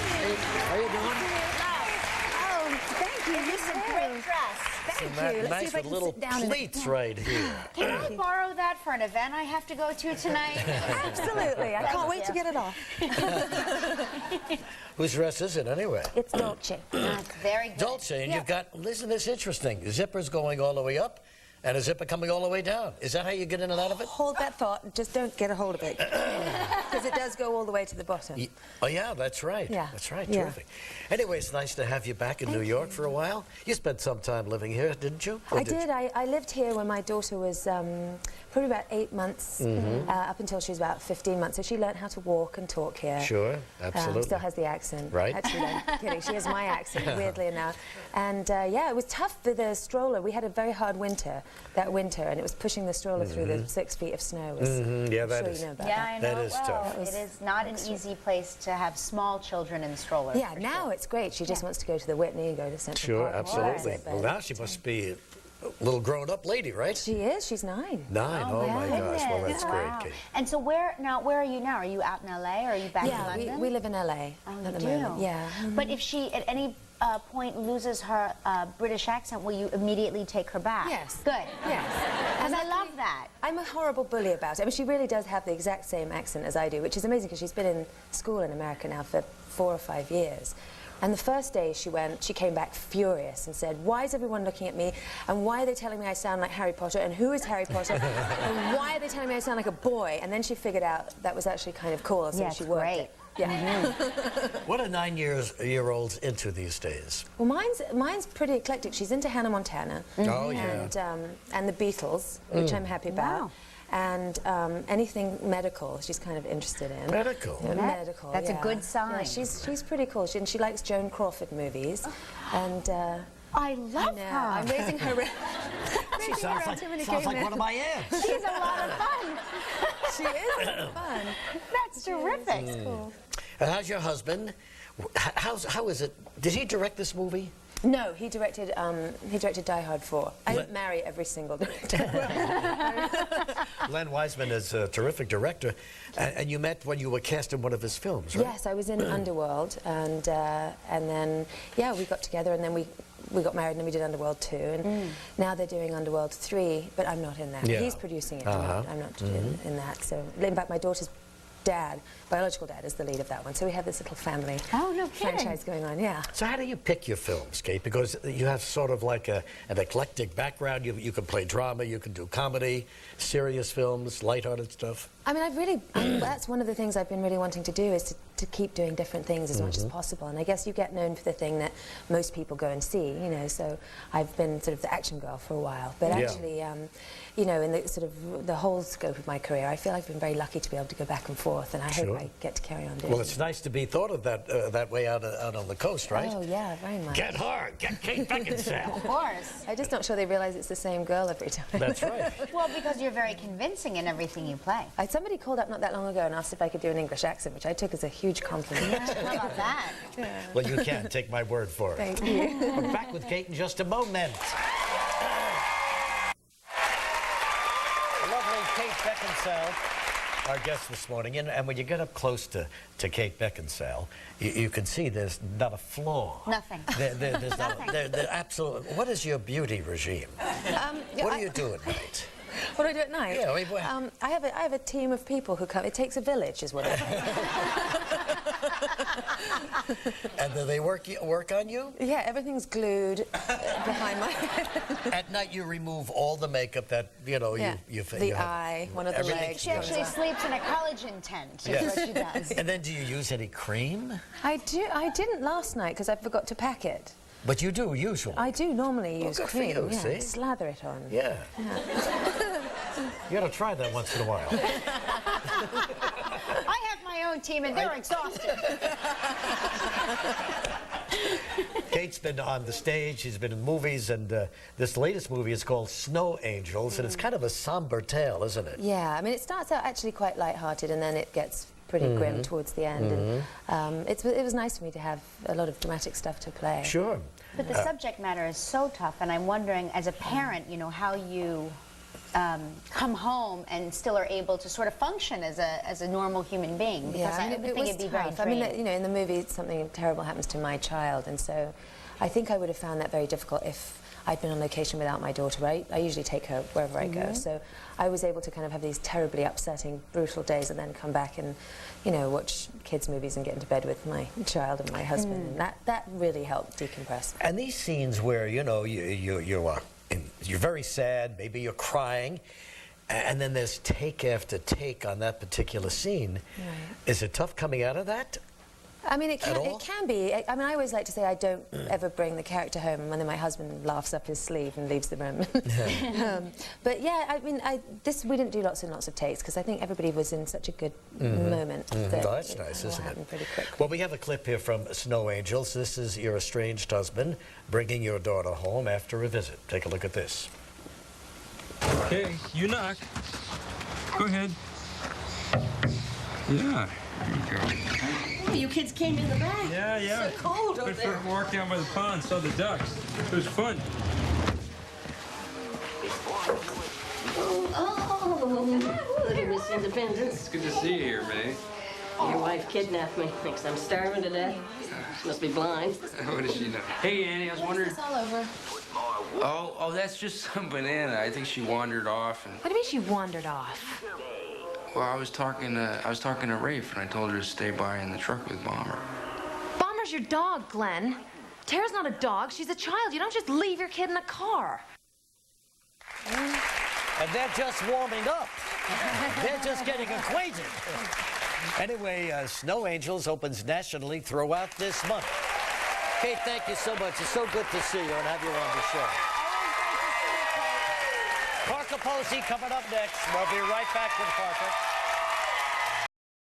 How you doing? Oh, thank you. This is a great dress. Thank you. Let's Nice see if I with can little sit down in pleats right here. Can I borrow that for an event I have to go to tonight? Absolutely. I can't wait to get it off. Whose dress is it anyway? It's Dolce. That's very good. Dolce, and you've got, listen, this is interesting. The zipper's going all the way up, and a zipper coming all the way down. Is that how you get in and out of it? Hold that thought. Just don't get a hold of it. Because it does go all the way to the bottom. Oh, yeah, that's right. Yeah. That's right. Yeah. Terrific. Anyway, it's nice to have you back in New York for a while. You spent some time living here, didn't you? Or I did. I lived here when my daughter was probably about 8 months, up until she was about 15 months. So she learned how to walk and talk here. Sure, absolutely. Still has the accent. Right. Actually, I'm kidding. She has my accent, weirdly enough. And yeah, it was tough for the stroller. We had a very hard winter that winter, and it was pushing the stroller through the 6 feet of snow. Yeah, that I'm sure is. you know about Yeah, that. I know That is well. tough. It is not an easy place to have small children in strollers. Yeah, now it's great. She just wants to go to the Whitney, go to Central Sure, Park. and absolutely. that's it, Well, but now she must be a little grown-up lady, right? she is. She's 9. 9. Oh, my gosh. Well, that's Wow. great, Kate. And so where are you now? Are you out in LA or are you back in Yeah, London? we live in LA Oh, at the you moment. do? Yeah. But if she at any point loses her British accent, will you immediately take her back? Yes. Good. Yes. Because I love that. I'm a horrible bully about it. I mean, she really does have the exact same accent as I do, which is amazing because she's been in school in America now for 4 or 5 years. And the first day she came back furious and said, why is everyone looking at me? And why are they telling me I sound like Harry Potter? And who is Harry Potter? And why are they telling me I sound like a boy? And then she figured out that was actually kind of cool, so Yeah, she it's worked great. it. Yeah. What are 9-year-olds into these days? Well, mine's pretty eclectic. She's into Hannah Montana. Oh, yeah. And the Beatles, which I'm happy about. Wow. And anything medical, she's kind of interested in. Medical? Yeah, medical, That's a yeah. good sign. Yeah, she's pretty cool. And she likes Joan Crawford movies. And I love her. I'm raising her. She sounds like one of my aunts. She's a lot of fun. She is fun. That's terrific. Cool. And how's your husband? How is it? Did he direct this movie? No, he directed Die Hard 4. I don't marry every single director. Len Wiseman is a terrific director, and you met when you were cast in one of his films, right? Yes, I was in Underworld, and then yeah, we got together, and then we got married, and then we did Underworld 2, and now they're doing Underworld 3, but I'm not in that. Yeah. He's producing it. I'm not in that. So, in fact, my daughter's dad, biological dad, is the lead of that one. So we have this little family franchise going on. Yeah. So how do you pick your films, Kate? Because you have sort of like an eclectic background. You can play drama, you can do comedy, serious films, lighthearted stuff. I mean, that's one of the things I've been really wanting to do, is to keep doing different things as much as possible. And I guess you get known for the thing that most people go and see, you know, so I've been sort of the action girl for a while. But actually, you know, in the sort of the whole scope of my career, I feel I've been very lucky to be able to go back and forth, and I hope I get to carry on doing Well, it's nice to be thought of that way out on the coast, right? Oh, yeah, very much. Get her, get Kate Beckinsale. Of course. I'm just not sure they realize it's the same girl every time. That's right. Well, because you're very convincing in everything you play. Somebody called up not that long ago and asked if I could do an English accent, which I took as a huge compliment. How about that? Well, you can take my word for it. Thank you. We're back with Kate in just a moment. Lovely Kate Beckinsale, our guest this morning. And when you get up close to Kate Beckinsale, you can see there's not a flaw. Nothing. There's Nothing. There absolute. What is your beauty regime? What do you do at night? What do I do at night? Yeah, I mean, I have a team of people who come. It takes a village, is what it is. And do they work on you? Yeah, everything's glued behind my head. At night, you remove all the makeup that you know Yeah. you The eye, one of the everything. legs. She actually sleeps in a collagen tent. Yes. Is what she does. And then, do you use any cream? I do. I didn't last night because I forgot to pack it. But you do usually. I do normally use good for cream. you, Yeah, see? slather it on. Yeah. You ought to try that once in a while. I have my own team, and they're exhausted. Kate's been on the stage, she's been in movies, and this latest movie is called Snow Angels, and it's kind of a somber tale, isn't it? Yeah, I mean, it starts out actually quite light-hearted, and then it gets pretty grim towards the end. And it was nice for me to have a lot of dramatic stuff to play. Sure. But the subject matter is so tough, and I'm wondering, as a parent, you know, how you come home and still are able to sort of function as a normal human being? Because I would think it'd be very tough. I mean, draining. you know, in the movie, something terrible happens to my child, and so I think I would have found that very difficult if I'd been on location without my daughter. I usually take her wherever I go, so I was able to kind of have these terribly upsetting, brutal days and then come back and, you know, watch kids' movies and get into bed with my child and my husband, and that really helped decompress. And these scenes where, you know, you're very sad, maybe you're crying, and then there's take after take on that particular scene. Right. Is it tough coming out of that? I mean, it At all? can be. I mean, I always like to say I don't ever bring the character home, and then my husband laughs up his sleeve and leaves the room. But yeah, I mean, we didn't do lots and lots of takes because I think everybody was in such a good moment. That Oh, that's it nice, all isn't it? happened pretty quickly. Well, we have a clip here from Snow Angels. This is your estranged husband bringing your daughter home after a visit. Take a look at this. Okay, you knock. Go ahead. Yeah, there you go. Oh, you kids came in the back. Yeah, yeah. It's so cold over Went for there. a walk down by the pond, saw the ducks. It was fun. Oh, look at Miss Independence. It's good to see you here, May. Your wife kidnapped me. Thinks I'm starving to death. She must be blind. What does she know? Hey, Annie, I was wondering. It's all over. Oh, that's just some banana. I think she wandered off. And What do you mean she wandered off? well, I was talking to Rafe, and I told her to stay by in the truck with Bomber. Bomber's your dog, Glenn. Tara's not a dog. She's a child. You don't just leave your kid in a car. And they're just warming up. They're just getting acquainted. Anyway, Snow Angels opens nationally throughout this month. Kate, thank you so much. It's so good to see you and have you on the show. Parker Posey coming up next. We'll be right back with Parker.